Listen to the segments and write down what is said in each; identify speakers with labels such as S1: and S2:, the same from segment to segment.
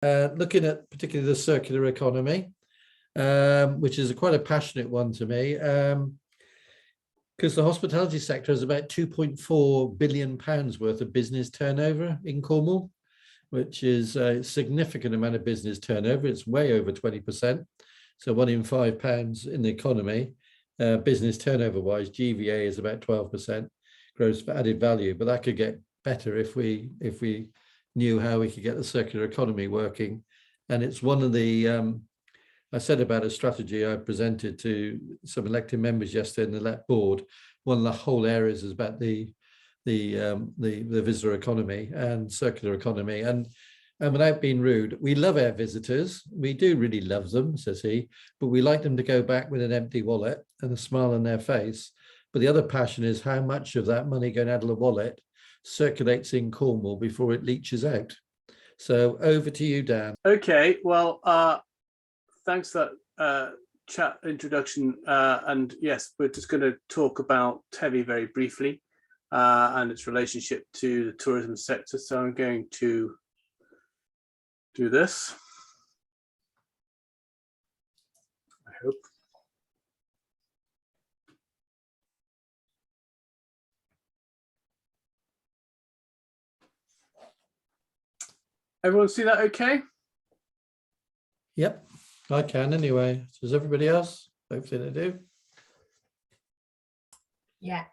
S1: looking at particularly the circular economy, which is quite a passionate one to me, because the hospitality sector has about £2.4 billion worth of business turnover in Cornwall, which is a significant amount of business turnover. It's way over 20%. So £1 in £5 in the economy, business turnover wise, GVA is about 12% gross added value, but that could get better if we knew how we could get the circular economy working. And it's one of the, I said about a strategy I presented to some elected members yesterday in the elect board. One of the whole areas is about the visitor economy and circular economy. And without being rude, we love our visitors. We do really love them, says he, but we like them to go back with an empty wallet and a smile on their face. But the other passion is how much of that money going out of the wallet circulates in Cornwall before it leaches out. So over to you, Dan.
S2: Okay, well, thanks for that chat introduction. And yes, we're just going to talk about Tevi very briefly and its relationship to the tourism sector. So I'm going to do this, I hope. Everyone see that okay?
S1: Yep, I can anyway. Does everybody else? Hopefully they do.
S3: Yeah.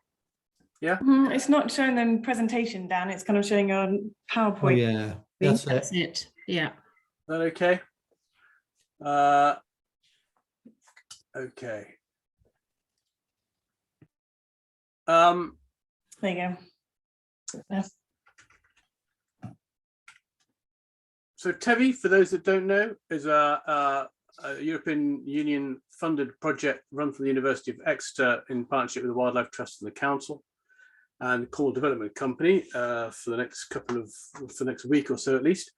S2: Yeah.
S3: It's not showing them presentation, Dan. It's kind of showing on PowerPoint.
S1: Oh, yeah, that's
S3: it. Yeah.
S2: Is that okay? Okay.
S3: There you go. Yes.
S2: So Tevi, for those that don't know, is a European Union funded project run from the University of Exeter in partnership with the Wildlife Trust and the Council and the Cornwall Development Company for the next week or so at least,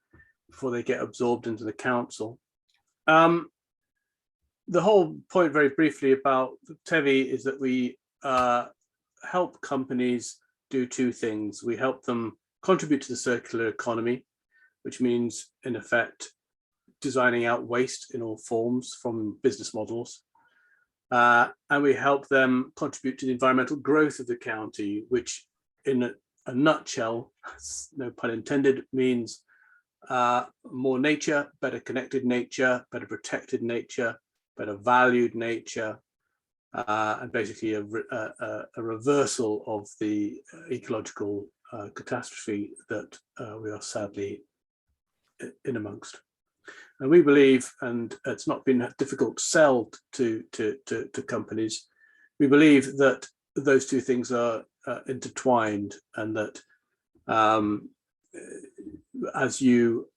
S2: before they get absorbed into the council. The whole point very briefly about Tevi is that we help companies do two things. We help them contribute to the circular economy, which means in effect designing out waste in all forms from business models. And we help them contribute to the environmental growth of the county, which in a nutshell, no pun intended, means more nature, better connected nature, better protected nature, better valued nature, and basically a reversal of the ecological catastrophe that we are sadly in amongst. And we believe, and it's not been difficult to sell to companies, we believe that those two things are intertwined, and that as you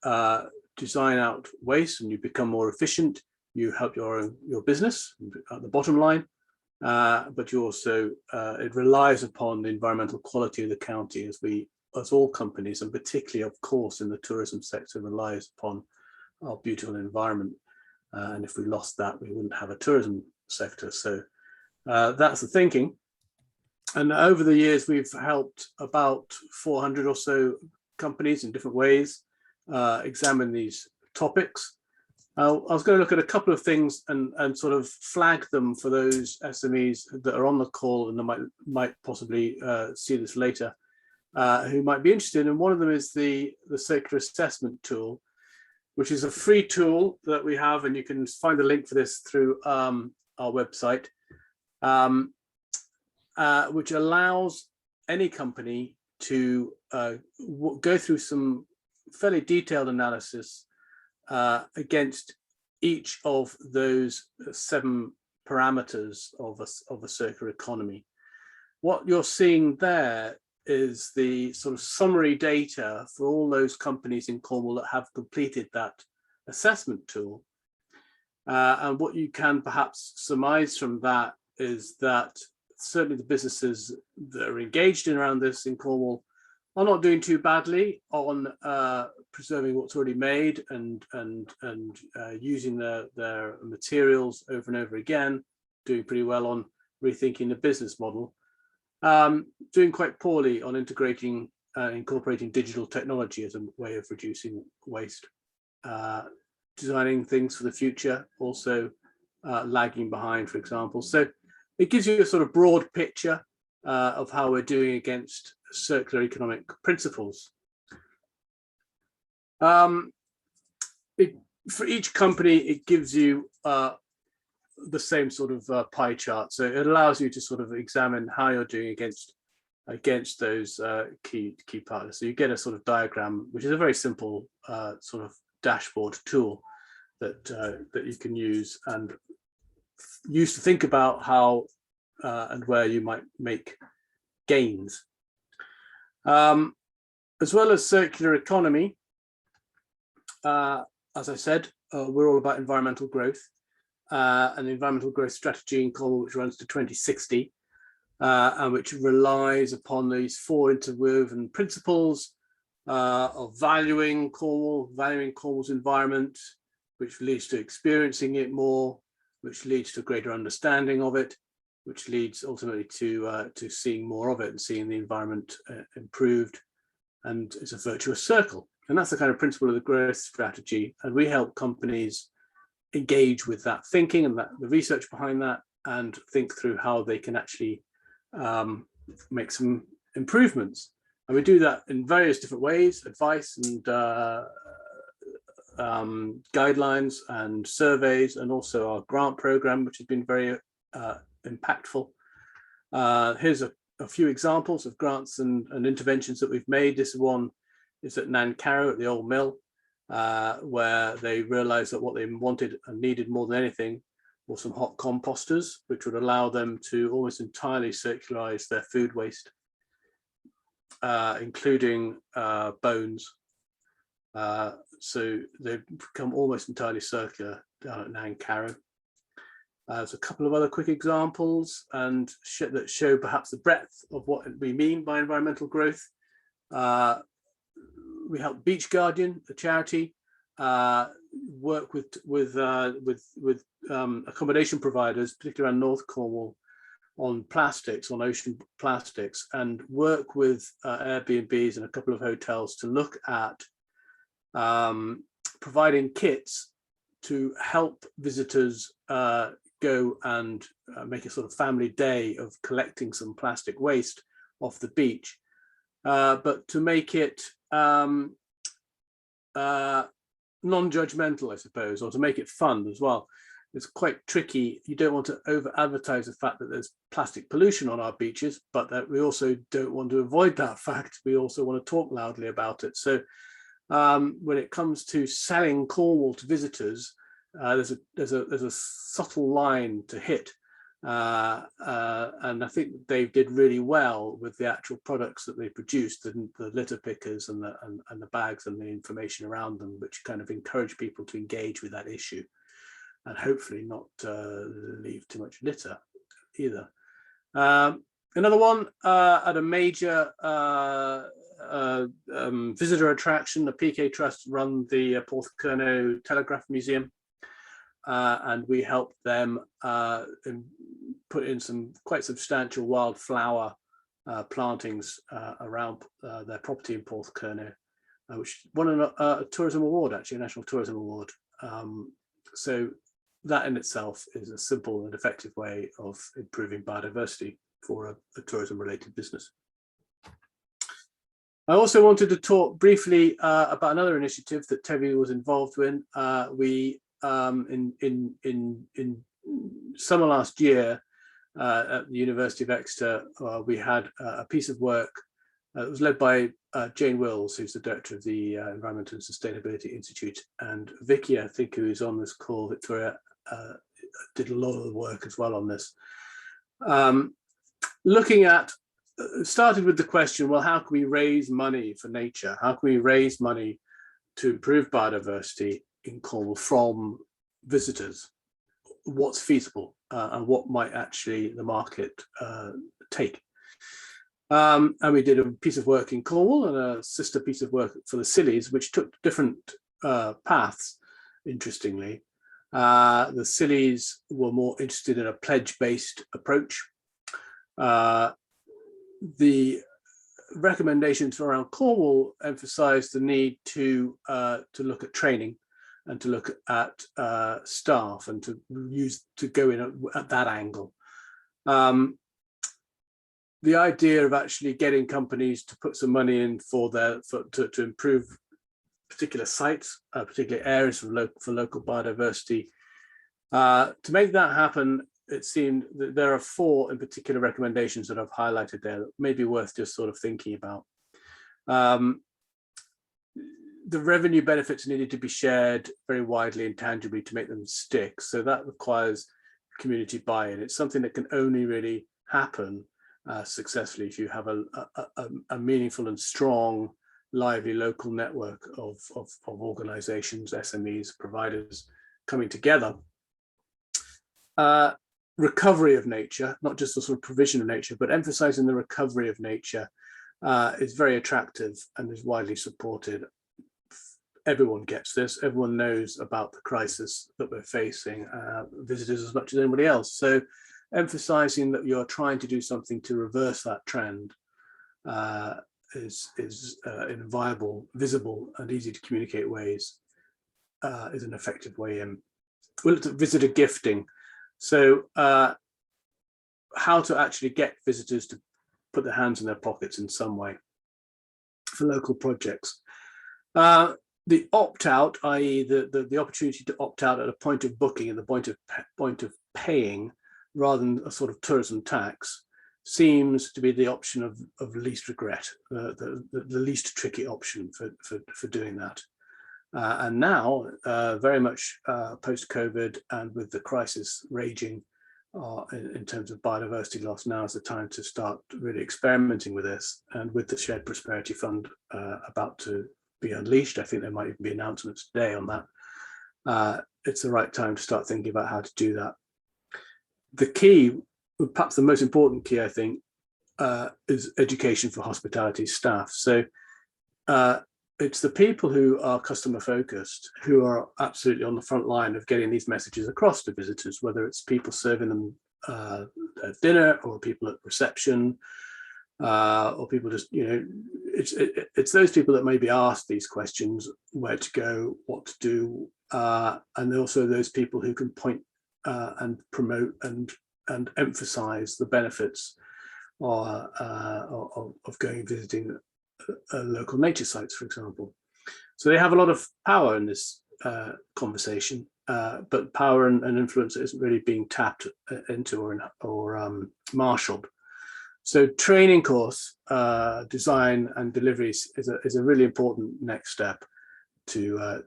S2: design out waste and you become more efficient, you help your business at the bottom line, but you also it relies upon the environmental quality of the county, as all companies, and particularly of course in the tourism sector, relies upon our beautiful environment, and if we lost that, we wouldn't have a tourism sector. So that's the thinking. And over the years, we've helped about 400 or so companies in different ways examine these topics. I was going to look at a couple of things and sort of flag them for those SMEs that are on the call and that might possibly see this later, who might be interested. And one of them is the circular assessment tool, which is a free tool that we have, and you can find the link for this through our website, which allows any company to go through some fairly detailed analysis against each of those 7 parameters of a circular economy. What you're seeing there is the sort of summary data for all those companies in Cornwall that have completed that assessment tool. And what you can perhaps surmise from that is that certainly the businesses that are engaged in around this in Cornwall are not doing too badly on preserving what's already made and using their materials over and over again, doing pretty well on rethinking the business model. Doing quite poorly on incorporating digital technology as a way of reducing waste. designing things for the future, also lagging behind, for example. So it gives you a sort of broad picture of how we're doing against circular economic principles. For each company, it gives you the same sort of pie chart. So it allows you to sort of examine how you're doing against those key partners. So you get a sort of diagram, which is a very simple sort of dashboard tool that you can use to think about how and where you might make gains. As well as circular economy, as I said, we're all about environmental growth, and the environmental growth strategy in Cornwall, which runs to 2060, and which relies upon these 4 interwoven principles of valuing Cornwall's environment, which leads to experiencing it more, which leads to greater understanding of it, which leads ultimately to seeing more of it and seeing the environment improved. And it's a virtuous circle. And that's the kind of principle of the growth strategy. And we help companies engage with that thinking and the research behind that, and think through how they can actually make some improvements. And we do that in various different ways: advice and guidelines and surveys, and also our grant program, which has been very impactful. Here's a few examples of grants and interventions that we've made. This one is at Nancarrow at the old mill, where they realized that what they wanted and needed more than anything were some hot composters, which would allow them to almost entirely circularize their food waste, including bones. So they've become almost entirely circular down at Nancarrow. There's a couple of other quick examples that show perhaps the breadth of what we mean by environmental growth. We help Beach Guardian, a charity, work with accommodation providers, particularly around North Cornwall, on plastics, on ocean plastics, and work with Airbnbs and a couple of hotels to look at providing kits to help visitors go and make a sort of family day of collecting some plastic waste off the beach, but to make it non-judgmental, I suppose, or to make it fun as well. It's quite tricky. You don't want to over-advertise the fact that there's plastic pollution on our beaches, but that we also don't want to avoid that fact. We also want to talk loudly about it. So when it comes to selling Cornwall to visitors, there's a subtle line to hit, and I think they did really well with the actual products that they produced, the litter pickers and the bags and the information around them, which kind of encourage people to engage with that issue, and hopefully not leave too much litter either. Another one at a major visitor attraction, the PK Trust run the Porthcurno Telegraph Museum, and we helped them put in some quite substantial wildflower plantings around their property in Porthcurno, which won a tourism award, actually, a national tourism award. So that in itself is a simple and effective way of improving biodiversity for a tourism-related business. I also wanted to talk briefly about another initiative that Tevi was involved in. We in summer last year at the University of Exeter, we had a piece of work that was led by Jane Wills, who's the director of the Environment and Sustainability Institute, and Vicky, I think, who is on this call, Victoria, did a lot of the work as well on this. Looking at, started with the question, well, how can we raise money for nature? How can we raise money to improve biodiversity in Cornwall from visitors? What's feasible and what might actually the market take? And we did a piece of work in Cornwall and a sister piece of work for the Scillies, which took different paths, interestingly. The Scillies were more interested in a pledge-based approach. The recommendations around Cornwall emphasised the need to look at training and to look at staff and to go in at that angle. The idea of actually getting companies to put some money in to improve particular sites, particular areas for local biodiversity. To make that happen, it seemed that there are 4 in particular recommendations that I've highlighted there that may be worth just sort of thinking about. The revenue benefits needed to be shared very widely and tangibly to make them stick. So that requires community buy-in. It's something that can only really happen successfully if you have a meaningful and strong, lively local network of organizations, SMEs, providers coming together. Recovery of nature, not just the sort of provision of nature, but emphasizing the recovery of nature is very attractive and is widely supported. Everyone gets this. Everyone knows about the crisis that we're facing, visitors as much as anybody else. So emphasizing that you're trying to do something to reverse that trend is in viable, visible and easy to communicate ways is an effective way in. We looked at visitor gifting. So how to actually get visitors to put their hands in their pockets in some way for local projects. The opt-out, i.e. the opportunity to opt out at a point of booking and the point of paying rather than a sort of tourism tax, seems to be the option of least regret, the least tricky option for doing that. And now, very much post-COVID and with the crisis raging in terms of biodiversity loss, now is the time to start really experimenting with this. And with the Shared Prosperity Fund about to be unleashed, I think there might even be announcements today on that. It's the right time to start thinking about how to do that. The key, perhaps the most important key, I think, is education for hospitality staff. So it's the people who are customer focused who are absolutely on the front line of getting these messages across to visitors, whether it's people serving them at dinner or people at reception or people just, it's those people that maybe ask these questions, where to go, what to do, and also those people who can point and promote and emphasize the benefits of going and visiting local nature sites, for example. So they have a lot of power in this conversation, but power and influence isn't really being tapped into or marshaled. So training course design and deliveries is a really important next step to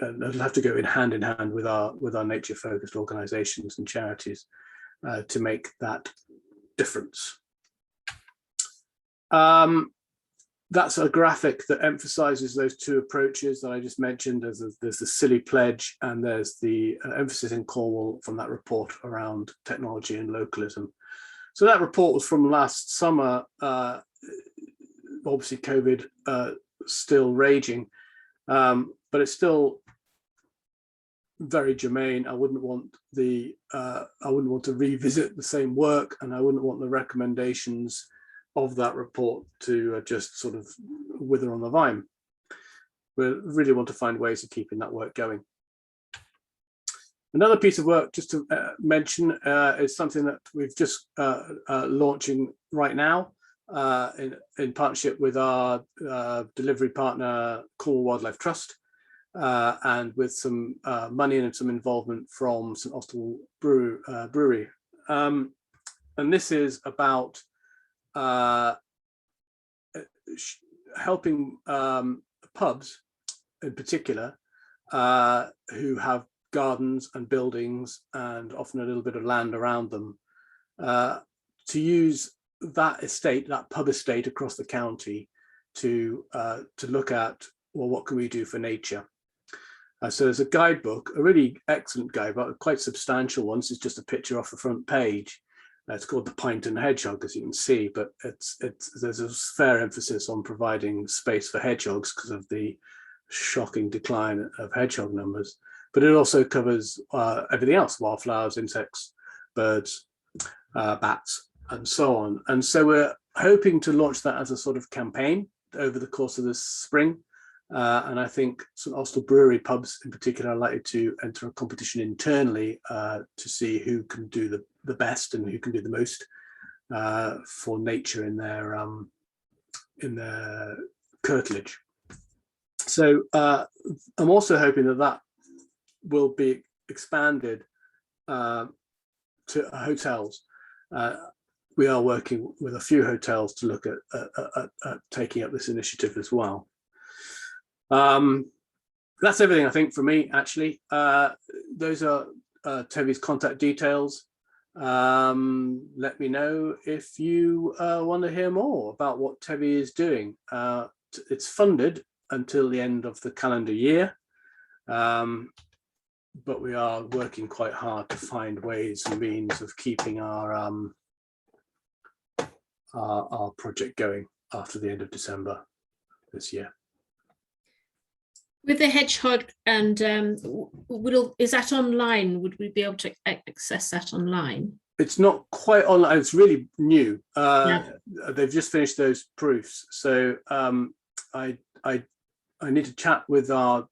S2: it'll have to go in hand with our nature focused organizations and charities to make that difference. That's a graphic that emphasizes those 2 approaches that I just mentioned. There's the silly pledge and there's the emphasis in Cornwall from that report around technology and localism. So that report was from last summer, obviously COVID still raging, but it's still very germane. I wouldn't want to revisit the same work, and I wouldn't want the recommendations of that report to just sort of wither on the vine. We really want to find ways of keeping that work going. Another piece of work just to mention is something that we've just launching right now in partnership with our delivery partner, Cornwall Wildlife Trust, and with some money and some involvement from St Austell Brewery. And this is about helping pubs in particular who have gardens and buildings and often a little bit of land around them to use that pub estate across the county to look at, well, what can we do for nature? So there's a guidebook, a really excellent guidebook, quite substantial one. This is just a picture off the front page. It's called the Pint and Hedgehog, as you can see, but there's a fair emphasis on providing space for hedgehogs because of the shocking decline of hedgehog numbers. But it also covers everything else: wildflowers, insects, birds, bats, and so on. And so we're hoping to launch that as a sort of campaign over the course of this spring, And I think St Austell Brewery pubs in particular are likely to enter a competition internally to see who can do the best and who can do the most for nature in their curtilage. So I'm also hoping that will be expanded to hotels. We are working with a few hotels to look at taking up this initiative as well. That's everything I think for me, actually. Those are Tevi's contact details. Let me know if you want to hear more about what Tevi is doing. It's funded until the end of the calendar year, but we are working quite hard to find ways and means of keeping our project going after the end of December this year.
S4: With the hedgehog, and is that online? Would we be able to access that online?
S2: It's not quite online. It's really new.
S4: Yeah.
S2: They've just finished those proofs, so I need to chat with our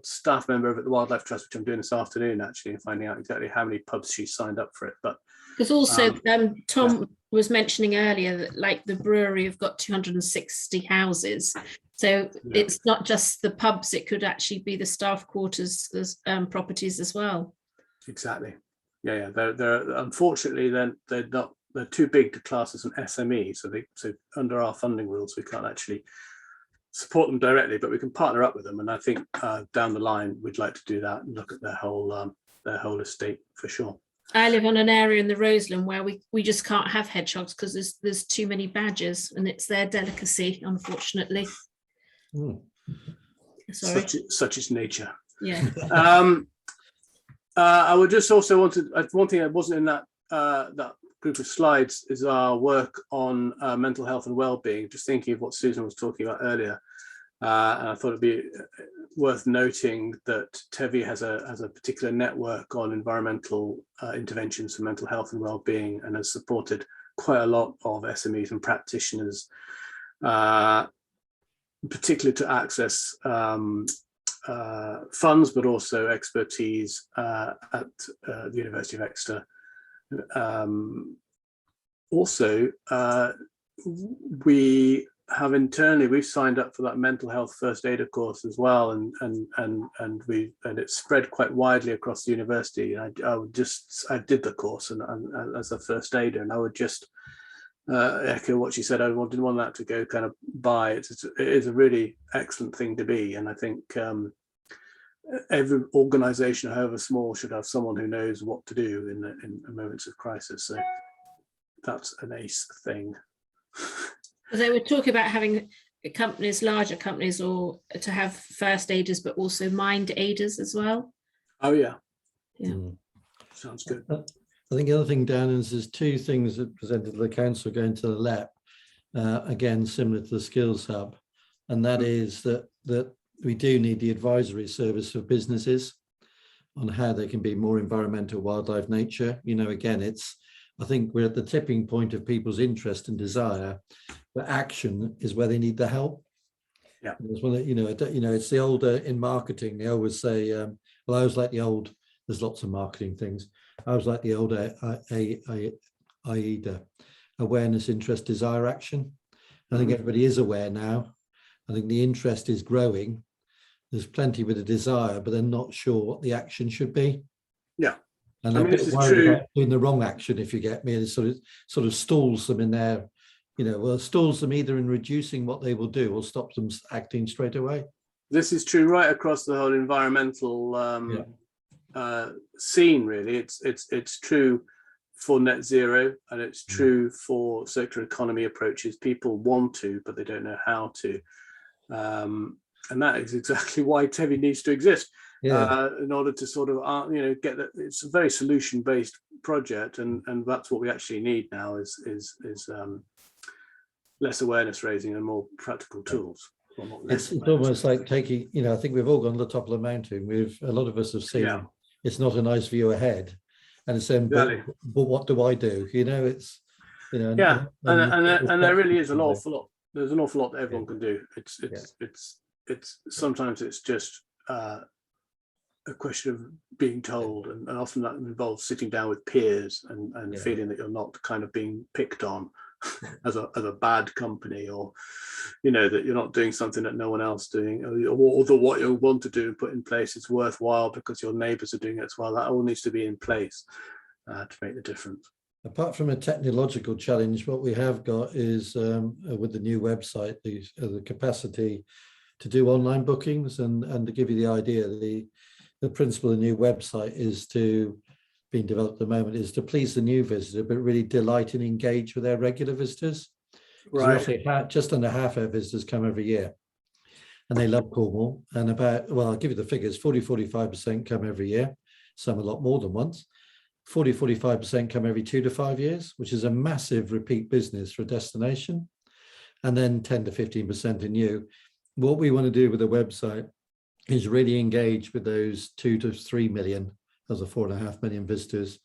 S2: staff member over at the Wildlife Trust, which I'm doing this afternoon, actually, and finding out exactly how many pubs she signed up for it. But
S4: because also Tom was mentioning earlier that like the brewery have got 260 houses. So it's not just the pubs, it could actually be the staff quarters properties as well. Exactly.
S2: Yeah. They're unfortunately they're too big to class as an SME. So under our funding rules, we can't actually support them directly, but we can partner up with them. And I think down the line, we'd like to do that and look at their whole estate for sure.
S4: I live on an area in the Roseland where we just can't have hedgehogs because there's too many badgers, and it's their delicacy, unfortunately. Sorry.
S2: Such is nature.
S4: Yeah.
S2: I would just also one thing that wasn't in that group of slides is our work on mental health and well-being. Just thinking of what Susan was talking about earlier, and I thought it'd be worth noting that Tevi has a particular network on environmental interventions for mental health and well-being, and has supported quite a lot of SMEs and practitioners, particularly to access funds, but also expertise at the University of Exeter. Also, we've signed up for that mental health first aider course as well, and it's spread quite widely across the university. I did the course and as a first aider, and I would just echo what she said. I didn't want that to go kind of by. It is a really excellent thing to be, and I think every organisation, however small, should have someone who knows what to do in moments of crisis. So that's an ace thing.
S4: They were talking about having companies, larger companies, or to have first aiders, but also mind aiders as well.
S2: Oh yeah.
S1: Sounds good. I think the other thing, Dan, is there's two things that presented to the council going to the LEP, again similar to the Skills Hub, and that is that we do need the advisory service for businesses on how they can be more environmental, wildlife, nature. Again, I think we're at the tipping point of people's interest and desire, but action is where they need the help.
S2: Yeah.
S1: It's the old in marketing. They always say, I was like the old. There's lots of marketing things. I was like the old AIDA, awareness, interest, desire, action. I think everybody is aware now. I think the interest is growing. There's plenty with a desire, but they're not sure what the action should be.
S2: Yeah.
S1: And they're worried about doing the wrong action, if you get me. And it sort of stalls them in their, stalls them either in reducing what they will do or stops them acting straight away.
S2: This is true right across the whole environmental scene, really. It's true for net zero, and it's true for circular economy approaches. People want to, but they don't know how to. And that is exactly why Tevi needs to exist. In order to sort of get that. It's a very solution-based project, and that's what we actually need now is less awareness raising and more practical tools.
S1: It's almost like taking, I think we've all gone to the top of the mountain. A lot of us have seen it's not a nice view ahead, and it's saying, but what do I do? It's and there really is an awful lot. There's an awful lot that everyone can do. It's
S2: sometimes it's just a question of being told, and often that involves sitting down with peers and
S1: Yeah.
S2: feeling that you're not kind of being picked on as a bad company, or that you're not doing something that no one else doing, or that what you want to do and put in place is worthwhile because your neighbours are doing it as well. That all needs to be in place to make the difference.
S1: Apart from a technological challenge, what we have got is with the new website, the capacity to do online bookings, and to give you the idea, the principle of the new website is being developed at the moment is to please the new visitor, but really delight and engage with their regular visitors.
S2: Right.
S1: Roughly just under half our visitors come every year, and they love Cornwall. And I'll give you the figures: 45% come every year, some a lot more than once. 45% come every 2 to 5 years, which is a massive repeat business for a destination. And then 10 to 15% are new. What we want to do with the website is really engage with those 2 to 3 million of the 4.5 million visitors,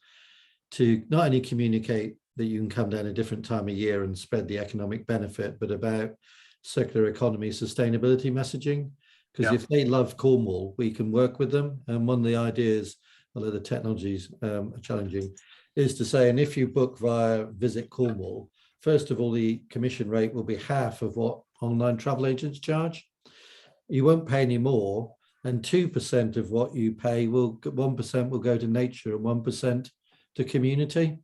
S1: to not only communicate that you can come down a different time of year and spread the economic benefit, but about circular economy, sustainability messaging. Because if they love Cornwall, we can work with them. And one of the ideas, although the technologies are challenging, is to say, and if you book via Visit Cornwall, first of all, the commission rate will be half of what online travel agents charge. You won't pay any more, and 2% of what you pay 1% will go to nature and 1% to community.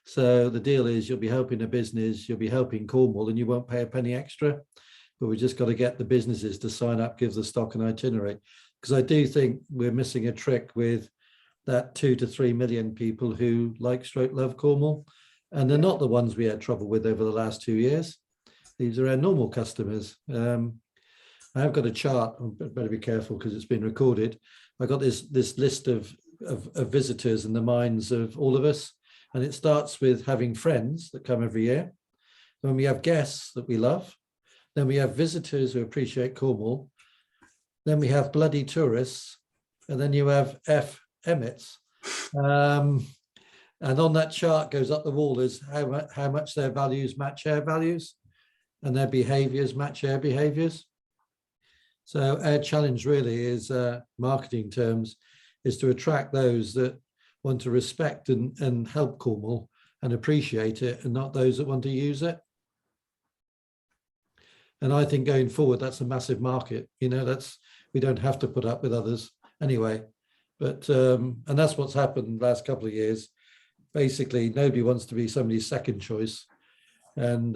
S1: So the deal is you'll be helping a business, you'll be helping Cornwall, and you won't pay a penny extra. But we just got to get the businesses to sign up, give the stock and itinerary. Because I do think we're missing a trick with that 2 to 3 million people who love Cornwall. And they're not the ones we had trouble with over the last 2 years. These are our normal customers. I've got a chart, I better be careful because it's been recorded. I got this list of visitors in the minds of all of us. And it starts with having friends that come every year. Then we have guests that we love. Then we have visitors who appreciate Cornwall. Then we have bloody tourists. And then you have Emmets. And on that chart goes up the wall is how much their values match our values, and their behaviors match our behaviors. So our challenge really is, marketing terms, is to attract those that want to respect and help Cornwall and appreciate it, and not those that want to use it. And I think going forward, that's a massive market. We don't have to put up with others anyway. But and that's what's happened the last couple of years. Basically, nobody wants to be somebody's second choice. And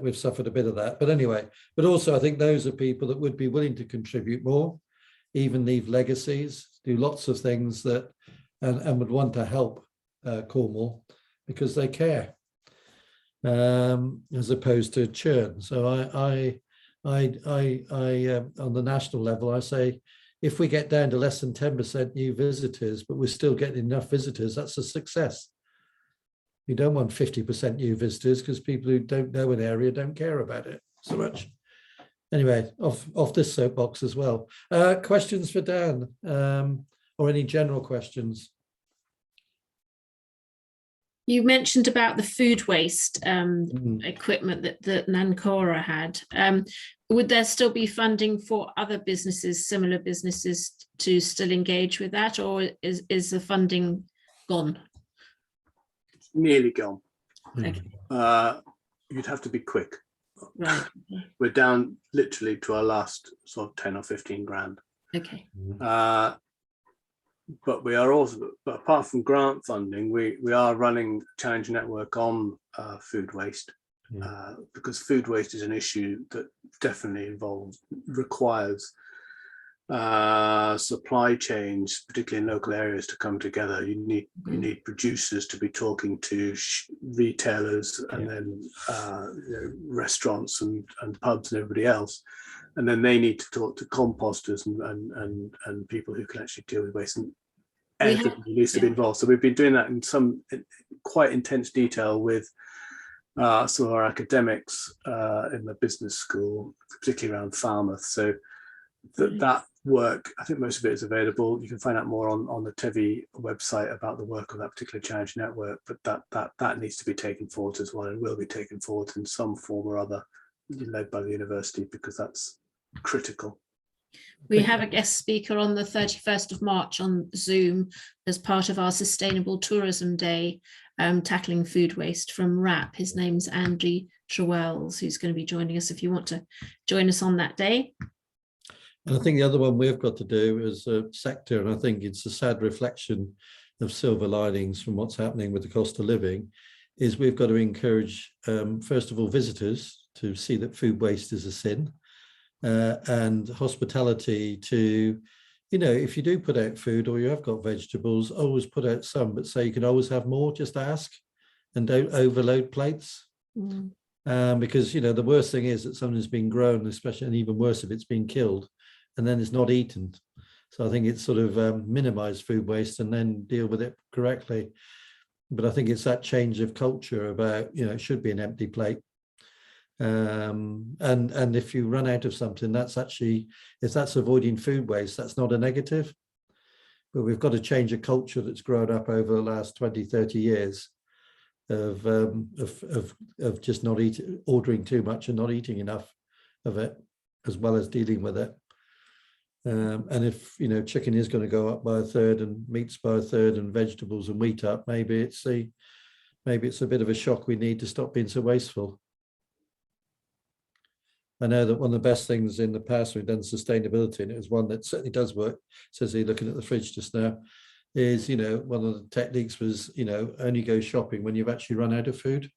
S1: we've suffered a bit of that. But anyway, but also I think those are people that would be willing to contribute more, even leave legacies, do lots of things that, and would want to help Cornwall because they care, as opposed to churn. So I on the national level, I say, if we get down to less than 10% new visitors, but we're still getting enough visitors, that's a success. You don't want 50% new visitors because people who don't know an area don't care about it so much. Anyway, off this soapbox as well. Questions for Dan, or any general questions?
S4: You mentioned about the food waste equipment that Nancora had. Would there still be funding for other businesses, similar businesses, to still engage with that, or is the funding gone?
S2: It's nearly gone.
S4: Okay.
S2: You'd have to be quick.
S4: Right.
S2: We're down literally to our last sort of 10 or 15 grand.
S4: Okay.
S2: But we are also, but apart from grant funding, we are running a challenge network on food waste, because food waste is an issue that definitely requires supply chains, particularly in local areas, to come together. You need producers to be talking to retailers, and then restaurants and pubs and everybody else, and then they need to talk to composters and people who can actually deal with waste, and everybody needs to be involved. So we've been doing that in some quite intense detail with some of our academics in the business school, particularly around Falmouth. So that work, I think most of it is available. You can find out more on the Tevi website about the work of that particular challenge network, but that needs to be taken forward as well, and will be taken forward in some form or other, led by the university, because that's critical.
S4: We have a guest speaker on the 31st of March on Zoom as part of our Sustainable Tourism Day, tackling food waste from RAP. His name's Andy Trewells, who's going to be joining us if you want to join us on that day.
S1: And I think the other one we've got to do as a sector, and I think it's a sad reflection of silver linings from what's happening with the cost of living, is we've got to encourage, first of all, visitors to see that food waste is a sin. And hospitality to, you know, if you do put out food or you have got vegetables, always put out some, but say you can always have more, just ask, and don't overload plates. Because, you know, the worst thing is that something's been grown, especially, and even worse if it's been killed, and then it's not eaten. So I think it's sort of minimize food waste and then deal with it correctly. But I think it's that change of culture about, you know, it should be an empty plate. And if you run out of something, that's actually, if that's avoiding food waste, that's not a negative. But we've got to change a culture that's grown up over the last 20, 30 years of just not eating, ordering too much and not eating enough of it, as well as dealing with it. And if, you know, chicken is going to go up by a third and meats by a third and vegetables and wheat up, maybe it's a bit of a shock. We need to stop being so wasteful. I know that one of the best things in the past we've done sustainability, and it was one that certainly does work, says he looking at the fridge just now, is, you know, one of the techniques was, you know, only go shopping when you've actually run out of food.